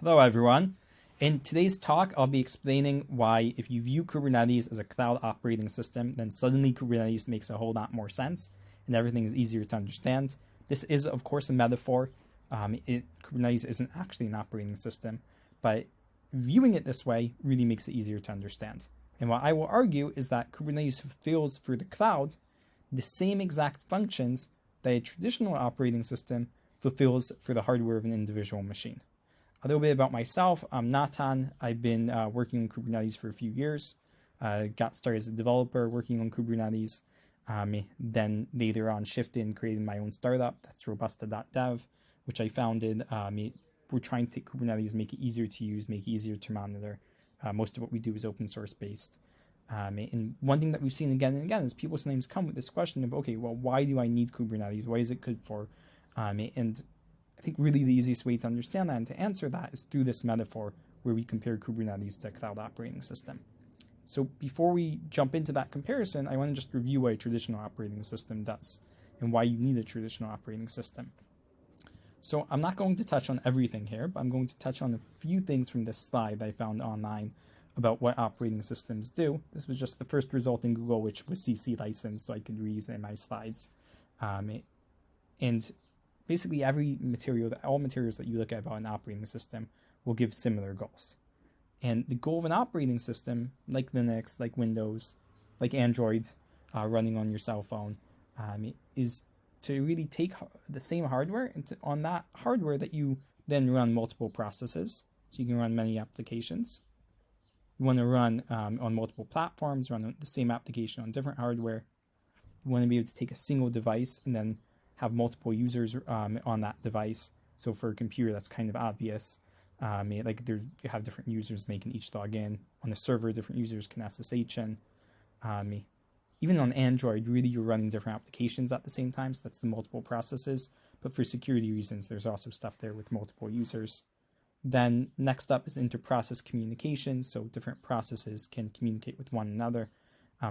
Hello everyone. In today's talk, I'll be explaining why if you view Kubernetes as a cloud operating system, then suddenly Kubernetes makes a whole lot more sense and everything is easier to understand. This is, of course, a metaphor. Kubernetes isn't actually an operating system, but viewing it this way really makes it easier to understand. And what I will argue is that Kubernetes fulfills for the cloud the same exact functions that a traditional operating system fulfills for the hardware of an individual machine. A little bit about myself. I'm Natan. I've been working on Kubernetes for a few years. Got started as a developer working on Kubernetes. Then later on shifted and created my own startup. That's Robusta.dev, which I founded. We're trying to take Kubernetes, make it easier to use, make it easier to monitor. Most of what we do is open source based. And one thing that we've seen again and again is people sometimes come with this question of, okay, well, why do I need Kubernetes? What is it good for? And I think really the easiest way to understand that and to answer that is through this metaphor where we compare Kubernetes to a cloud operating system. So before we jump into that comparison, I want to just review what a traditional operating system does and why you need a traditional operating system. So I'm not going to touch on everything here, but I'm going to touch on a few things from this slide that I found online about what operating systems do. This was just the first result in Google, which was CC licensed, so I could reuse it in my slides. And basically all materials that you look at about an operating system will give similar goals. And the goal of an operating system, like Linux, like Windows, like Android running on your cell phone, is to really take the same hardware and on that hardware that you then run multiple processes. So you can run many applications. You want to run on multiple platforms, run the same application on different hardware. You want to be able to take a single device and then have multiple users on that device. So for a computer, that's kind of obvious. You have different users and they can each log in. On the server, different users can SSH in. Even on Android, really you're running different applications at the same time. So that's the multiple processes. But for security reasons, there's also stuff there with multiple users. Then next up is inter-process communication. So different processes can communicate with one another.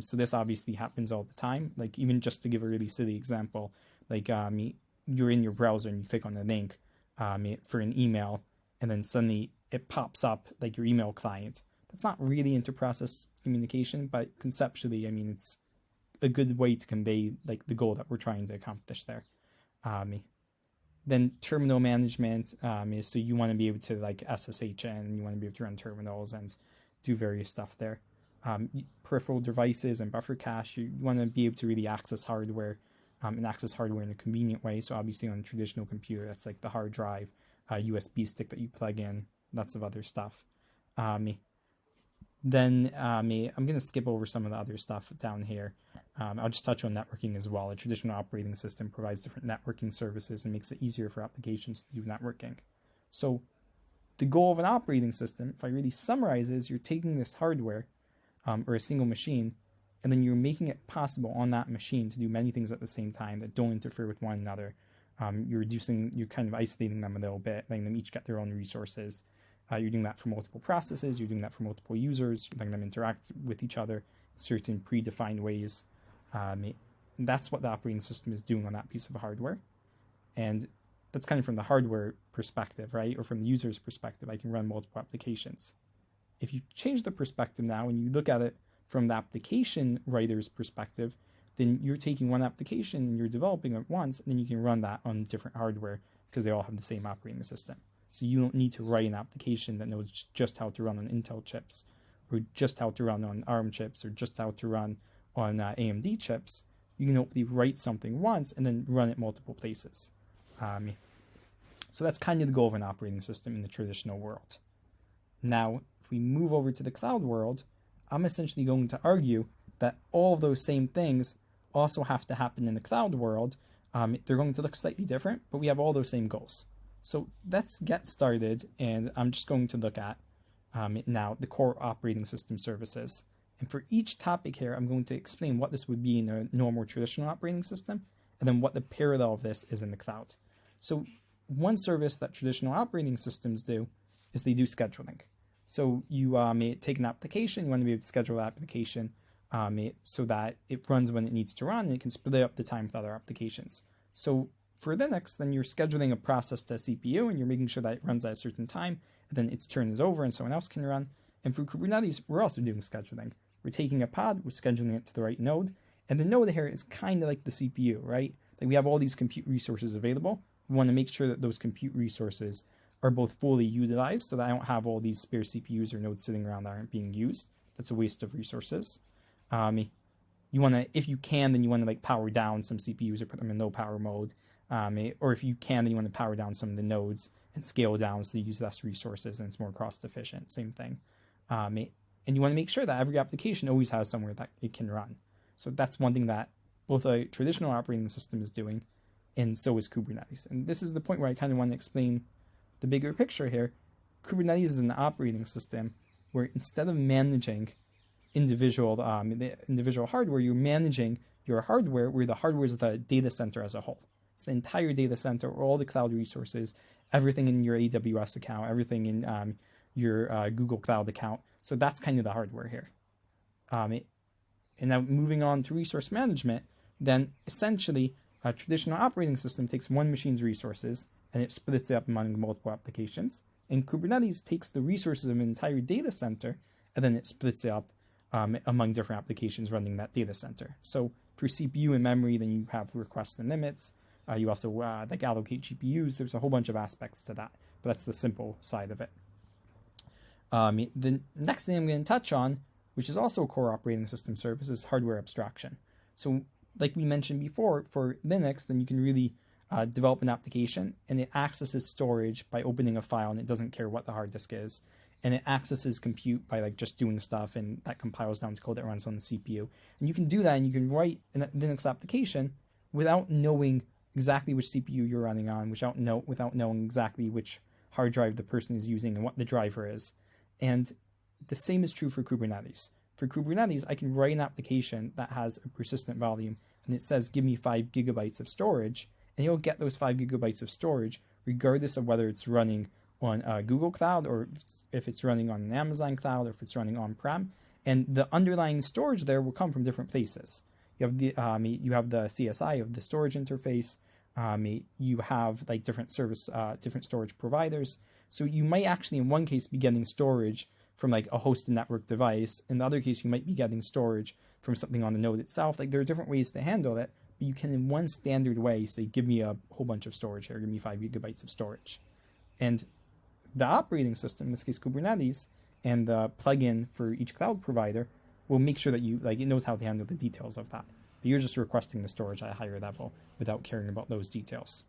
So this obviously happens all the time. Like even just to give a really silly example, like you're in your browser and you click on a link for an email, and then suddenly it pops up like your email client. That's not really inter-process communication, but conceptually, I mean, it's a good way to convey like the goal that we're trying to accomplish there. Then terminal management is so you want to be able to like SSH in, you want to be able to run terminals and do various stuff there. Peripheral devices and buffer cache, you want to be able to really access hardware and access hardware in a convenient way. So obviously on a traditional computer, that's like the hard drive, USB stick that you plug in, lots of other stuff. Then I'm going to skip over some of the other stuff down here. I'll just touch on networking as well. A traditional operating system provides different networking services and makes it easier for applications to do networking. So the goal of an operating system, if I really summarize, is you're taking this hardware or a single machine, and then you're making it possible on that machine to do many things at the same time that don't interfere with one another. You're kind of isolating them a little bit, letting them each get their own resources. You're doing that for multiple processes, you're doing that for multiple users, you're letting them interact with each other in certain predefined ways. That's what the operating system is doing on that piece of hardware. And that's kind of from the hardware perspective, right? Or from the user's perspective, I can run multiple applications. If you change the perspective now and you look at it from the application writer's perspective, then you're taking one application and you're developing it once, and then you can run that on different hardware because they all have the same operating system. So you don't need to write an application that knows just how to run on Intel chips, or just how to run on ARM chips, or just how to run on AMD chips. You can hopefully write something once and then run it multiple places. So that's kind of the goal of an operating system in the traditional world. Now, if we move over to the cloud world, I'm essentially going to argue that all of those same things also have to happen in the cloud world. They're going to look slightly different, but we have all those same goals. So let's get started, and I'm just going to look at now the core operating system services. And for each topic here, I'm going to explain what this would be in a normal traditional operating system, and then what the parallel of this is in the cloud. So one service that traditional operating systems do is they do scheduling. So you may take an application, you want to be able to schedule that application so that it runs when it needs to run, and it can split up the time with other applications. So For Linux, then you're scheduling a process to CPU and you're making sure that it runs at a certain time, and then its turn is over and someone else can run. And for Kubernetes, we're also doing scheduling. We're taking a pod, we're scheduling it to the right node, and the node here is kind of like the CPU, right? Like we have all these compute resources available. We want to make sure that those compute resources are both fully utilized so that I don't have all these spare CPUs or nodes sitting around that aren't being used. That's a waste of resources. You want to, if you can, then you want to like power down some CPUs or put them in low power mode. Or if you can, then you want to power down some of the nodes and scale down so they use less resources and it's more cost efficient. Same thing. And you want to make sure that every application always has somewhere that it can run. So that's one thing that both a traditional operating system is doing, and so is Kubernetes. And this is the point where I kind of want to explain the bigger picture here. Kubernetes is an operating system where instead of managing individual hardware, you're managing your hardware where the hardware is the data center as a whole. It's the entire data center, all the cloud resources, everything in your AWS account, everything in your Google Cloud account. So that's kind of the hardware here. And now moving on to resource management, then essentially a traditional operating system takes one machine's resources and it splits it up among multiple applications. And Kubernetes takes the resources of an entire data center and then it splits it up among different applications running that data center. So for CPU and memory, then you have requests and limits. You also like allocate GPUs. There's a whole bunch of aspects to that, but that's the simple side of it. The next thing I'm going to touch on, which is also a core operating system service, is hardware abstraction. So like we mentioned before, for Linux, then you can really develop an application and it accesses storage by opening a file and it doesn't care what the hard disk is. And it accesses compute by like just doing stuff and that compiles down to code that runs on the CPU. And you can do that and you can write a Linux application without knowing exactly which CPU you're running on, without knowing exactly which hard drive the person is using and what the driver is. And the same is true for Kubernetes. For Kubernetes, I can write an application that has a persistent volume and it says, give me 5 gigabytes of storage, and you'll get those 5 gigabytes of storage regardless of whether it's running on Google Cloud or if it's running on an Amazon Cloud or if it's running on-prem. And the underlying storage there will come from different places. You have the CSI of the storage interface. You have like different storage providers. So you might actually in one case be getting storage from like a hosted network device. In the other case, you might be getting storage from something on the node itself. Like there are different ways to handle it, but you can in one standard way say, give me a whole bunch of storage here, give me 5 gigabytes of storage. And the operating system, in this case Kubernetes, and the plugin for each cloud provider will make sure that it knows how to handle the details of that. But you're just requesting the storage at a higher level without caring about those details.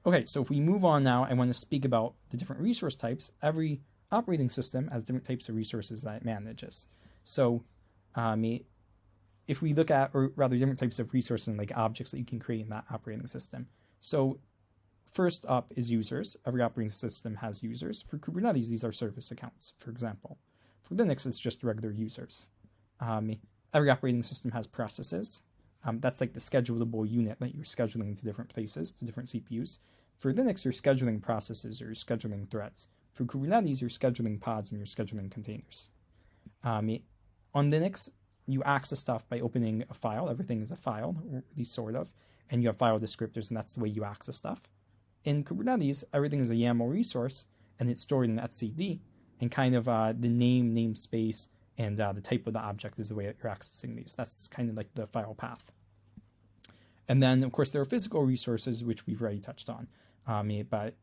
Okay, so if we move on now, I want to speak about the different resource types. Every operating system has different types of resources that it manages. So if we look at, or rather different types of resources and like objects that you can create in that operating system. So first up is users. Every operating system has users. For Kubernetes, these are service accounts, for example. For Linux, it's just regular users. Every operating system has processes. That's like the schedulable unit that you're scheduling to different places, to different CPUs. For Linux, you're scheduling processes or you're scheduling threads. For Kubernetes, you're scheduling pods and you're scheduling containers. On Linux, you access stuff by opening a file. Everything is a file, or at least sort of, and you have file descriptors, and that's the way you access stuff. In Kubernetes, everything is a YAML resource, and it's stored in etcd, and kind of the namespace, and the type of the object is the way that you're accessing these. That's kind of like the file path. And then, of course, there are physical resources, which we've already touched on. But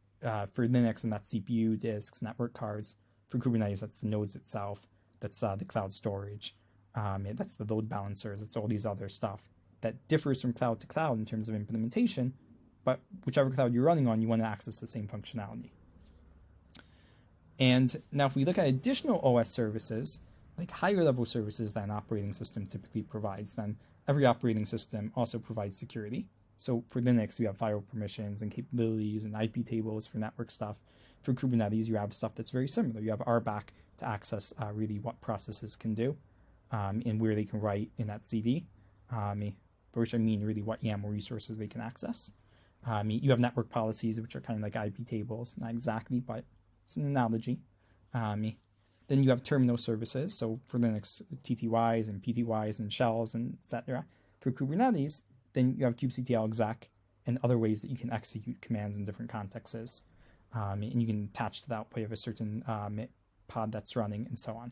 for Linux, and that's CPU, disks, network cards. For Kubernetes, that's the nodes itself. That's the cloud storage. That's the load balancers. It's all these other stuff that differs from cloud to cloud in terms of implementation. But whichever cloud you're running on, you want to access the same functionality. And now if we look at additional OS services, like higher level services that an operating system typically provides, then every operating system also provides security. So for Linux, you have file permissions and capabilities and IP tables for network stuff. For Kubernetes, you have stuff that's very similar. You have RBAC to access really what processes can do and where they can write in that CD, by which I mean really what YAML resources they can access. You have network policies, which are kind of like IP tables, not exactly, but it's an analogy. Then you have terminal services. So for Linux, TTYs and PTYs and shells and etc. For Kubernetes, then you have kubectl exec and other ways that you can execute commands in different contexts. And you can attach to the output of a certain pod that's running and so on.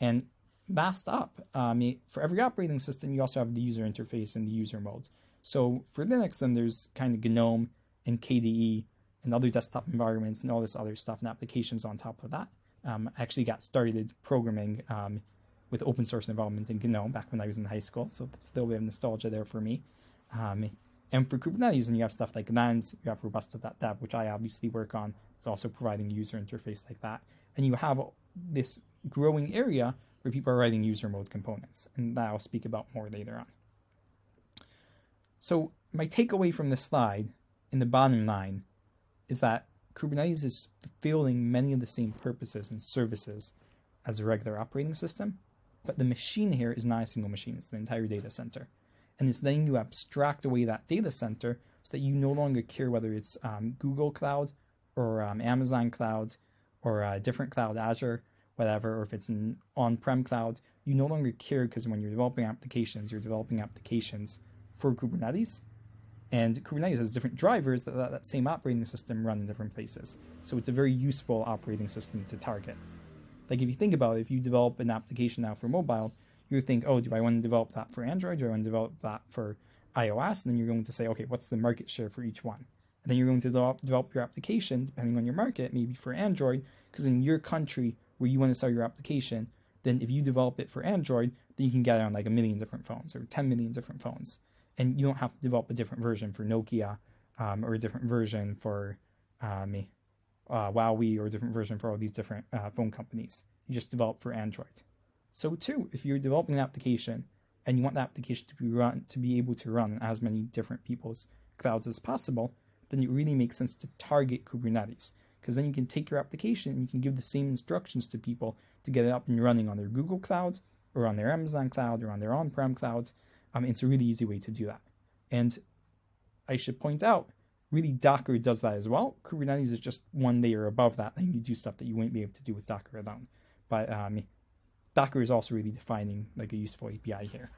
And masked up, for every operating system, you also have the user interface and the user modes. So for Linux, then there's kind of GNOME and KDE and other desktop environments and all this other stuff and applications on top of that. I actually got started programming with open source involvement in GNOME back when I was in high school, so that's still a bit of nostalgia there for me. And for Kubernetes, and you have stuff like Lens, you have Robusta.dev, which I obviously work on. It's also providing a user interface like that. And you have this growing area where people are writing user mode components, and that I'll speak about more later on. So my takeaway from this slide in the bottom line is that Kubernetes is fulfilling many of the same purposes and services as a regular operating system, but the machine here is not a single machine, it's the entire data center. And it's letting you abstract away that data center so that you no longer care whether it's Google Cloud or Amazon Cloud or a different cloud, Azure, whatever, or if it's an on-prem cloud. You no longer care because when you're developing applications, you're developing applications for Kubernetes. And Kubernetes has different drivers that same operating system run in different places. So it's a very useful operating system to target. Like if you think about it, if you develop an application now for mobile, you would think, oh, do I want to develop that for Android? Do I want to develop that for iOS? And then you're going to say, okay, what's the market share for each one? And then you're going to develop your application, depending on your market, maybe for Android, because in your country where you want to sell your application, then if you develop it for Android, then you can get it on like 1 million different phones or 10 million different phones. And you don't have to develop a different version for Nokia or a different version for Huawei or a different version for all these different phone companies. You just develop for Android. So too, if you're developing an application and you want the application to be able to run on as many different people's clouds as possible, then it really makes sense to target Kubernetes, because then you can take your application and you can give the same instructions to people to get it up and running on their Google Cloud or on their Amazon Cloud or on their on-prem cloud. It's a really easy way to do that. And I should point out, really Docker does that as well. Kubernetes is just one layer above that, and you do stuff that you wouldn't be able to do with Docker alone. But Docker is also really defining like a useful API here.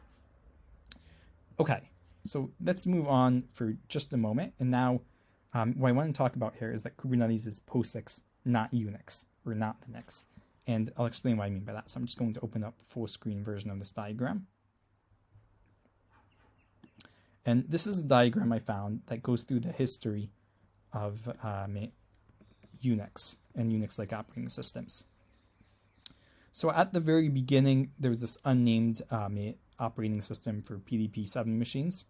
Okay, so let's move on for just a moment. And now what I want to talk about here is that Kubernetes is POSIX, not Unix, or not Linux. And I'll explain what I mean by that. So I'm just going to open up a full screen version of this diagram. And this is a diagram I found that goes through the history of Unix and Unix-like operating systems. So at the very beginning, there was this unnamed operating system for PDP-7 machines.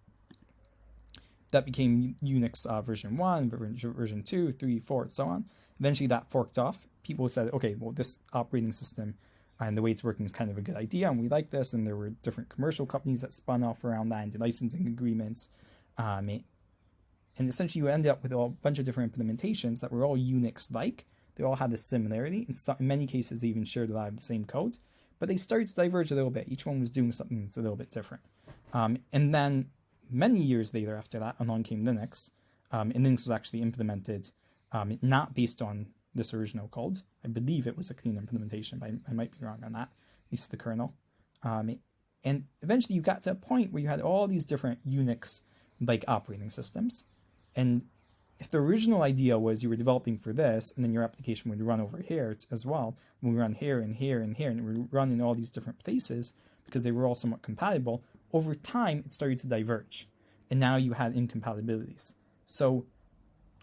That became Unix version 1, version 2, 3, 4, and so on. Eventually that forked off. People said, okay, well, this operating system and the way it's working is kind of a good idea, and we like this. And there were different commercial companies that spun off around that and did licensing agreements. And essentially you end up with a bunch of different implementations that were all Unix-like. They all had this similarity. In many cases, they even shared a lot of the same code. But they started to diverge a little bit. Each one was doing something that's a little bit different. And then many years later after that, along came Linux. And Linux was actually implemented not based on this original code. I believe it was a clean implementation, but I might be wrong on that, at least the kernel. And eventually you got to a point where you had all these different Unix-like operating systems. And if the original idea was you were developing for this, and then your application would run over here as well, and we run here and here and here, and it would run in all these different places because they were all somewhat compatible, over time it started to diverge. And now you had incompatibilities. So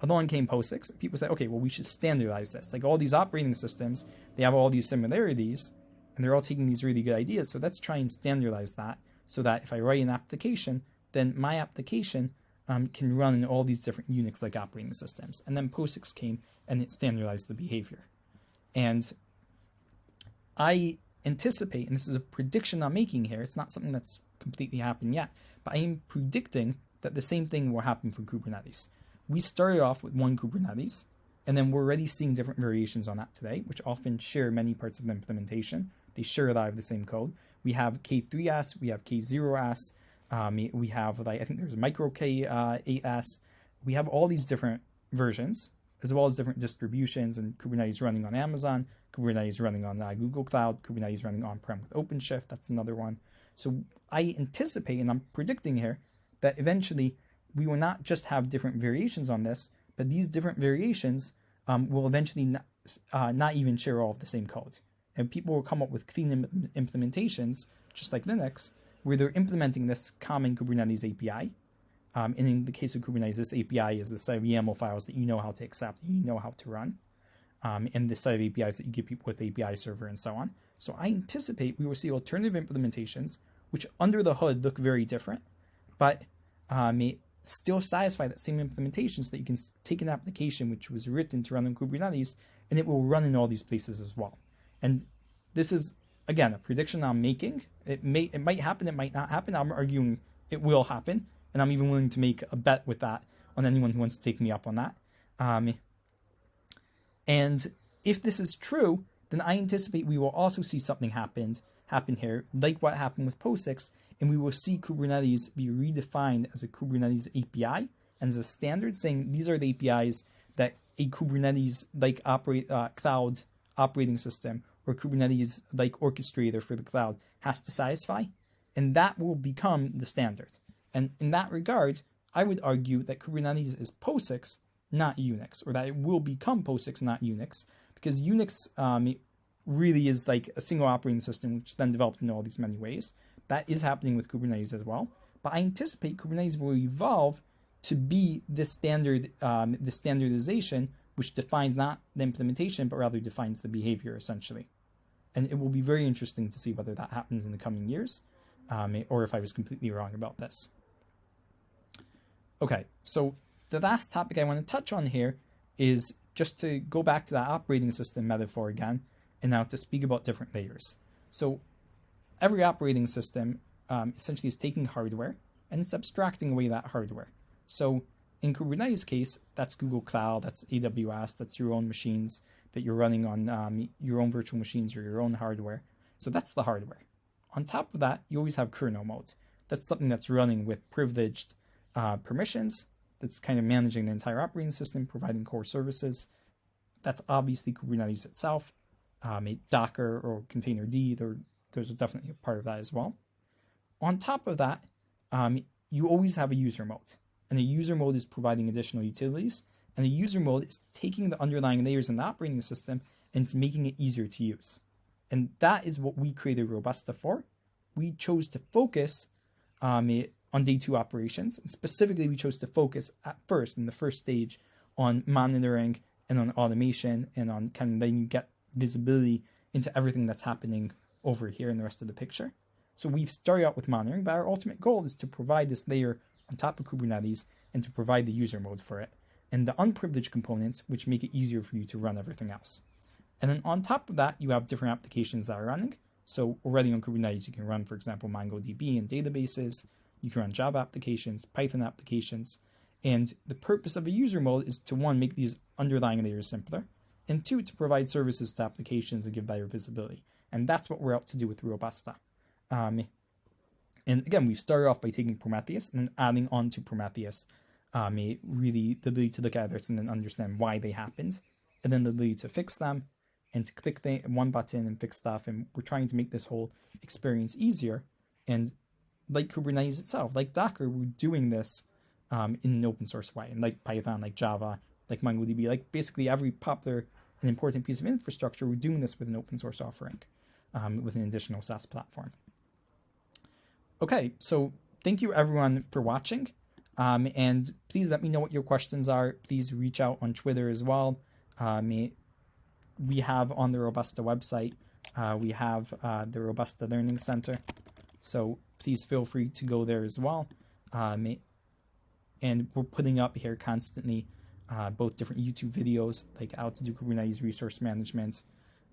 along came POSIX. People said, okay, well, we should standardize this. Like all these operating systems, they have all these similarities, and they're all taking these really good ideas. So let's try and standardize that so that if I write an application, then my application can run in all these different Unix-like operating systems. And then POSIX came and it standardized the behavior. And I anticipate, and this is a prediction I'm making here, it's not something that's completely happened yet, but I am predicting that the same thing will happen for Kubernetes. We started off with one Kubernetes, and then we're already seeing different variations on that today, which often share many parts of the implementation. They share a lot of the same code. We have K3s, we have K0s, we have, like, I think there's micro K8s. We have all these different versions, as well as different distributions, and Kubernetes running on Amazon, Kubernetes running on Google Cloud, Kubernetes running on-prem with OpenShift, that's another one. So I anticipate, and I'm predicting here, that eventually we will not just have different variations on this, but these different variations will eventually not even share all of the same code. And people will come up with clean implementations, just like Linux, where they're implementing this common Kubernetes API. And in the case of Kubernetes, this API is the set of YAML files that you know how to accept, you know how to run, and the set of APIs that you give people with API server and so on. So I anticipate we will see alternative implementations, which under the hood look very different, but may still satisfy that same implementation so that you can take an application which was written to run on Kubernetes, and it will run in all these places as well. And this is, again, a prediction I'm making. It might happen, it might not happen. I'm arguing it will happen, and I'm even willing to make a bet with that on anyone who wants to take me up on that. And if this is true, then I anticipate we will also see something happen here, like what happened with POSIX, and we will see Kubernetes be redefined as a Kubernetes API and as a standard, saying these are the APIs that a Kubernetes-like cloud operating system or Kubernetes-like orchestrator for the cloud has to satisfy, and that will become the standard. And in that regard, I would argue that Kubernetes is POSIX, not Unix, or that it will become POSIX, not Unix, because Unix really is like a single operating system, which is then developed in all these many ways. That is happening with Kubernetes as well. But I anticipate Kubernetes will evolve to be this standard, this standardization, which defines not the implementation, but rather defines the behavior, essentially. And it will be very interesting to see whether that happens in the coming years, or if I was completely wrong about this. Okay, so the last topic I want to touch on here is just to go back to that operating system metaphor again, and now to speak about different layers. So every operating system essentially is taking hardware and it's abstracting away that hardware. So in Kubernetes case, that's Google Cloud, that's AWS, that's your own machines that you're running on your own virtual machines or your own hardware. So that's the hardware. On top of that, you always have kernel mode. That's something that's running with privileged permissions, that's kind of managing the entire operating system, providing core services. That's obviously Kubernetes itself. Docker or Containerd, there's definitely a part of that as well. On top of that, you always have a user mode. And a user mode is providing additional utilities. And a user mode is taking the underlying layers in the operating system and it's making it easier to use. And that is what we created Robusta for. We chose to focus on day two operations. And specifically, we chose to focus at first, in the first stage, on monitoring and on automation and on kind of letting you get visibility into everything that's happening over here in the rest of the picture. So we've started out with monitoring, but our ultimate goal is to provide this layer on top of Kubernetes and to provide the user mode for it and the unprivileged components, which make it easier for you to run everything else. And then on top of that, you have different applications that are running. So already on Kubernetes, you can run, for example, MongoDB and databases. You can run Java applications, Python applications. And the purpose of a user mode is to, one, make these underlying layers simpler, and two, to provide services to applications and give better visibility. And that's what we're out to do with Robusta. And again, we've started off by taking Prometheus and then adding on to Prometheus really the ability to look at this and then understand why they happened, and then the ability to fix them and to click one button and fix stuff. And we're trying to make this whole experience easier. And like Kubernetes itself, like Docker, we're doing this in an open source way. And like Python, like Java, like MongoDB, like basically every popular and important piece of infrastructure, we're doing this with an open source offering, with an additional SaaS platform. Okay, so thank you everyone for watching. And please let me know what your questions are. Please reach out on Twitter as well. We have on the Robusta website, we have the Robusta Learning Center. So please feel free to go there as well. And we're putting up here constantly both different YouTube videos, like how to do Kubernetes resource management.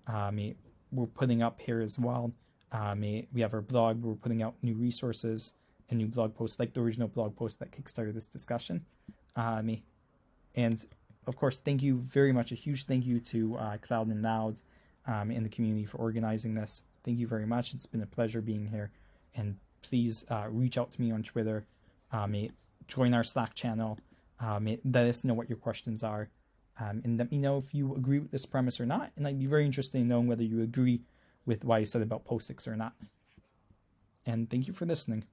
We're putting up here as well. We have our blog, we're putting out new resources and new blog posts, like the original blog post that kickstarted this discussion. And of course, thank you very much. A huge thank you to Cloud and Loud and the community for organizing this. Thank you very much. It's been a pleasure being here. And please reach out to me on Twitter. Join our Slack channel. Let us know what your questions are. And let me know if you agree with this premise or not. And I'd be very interested in knowing whether you agree with what I said about POSIX or not. And thank you for listening.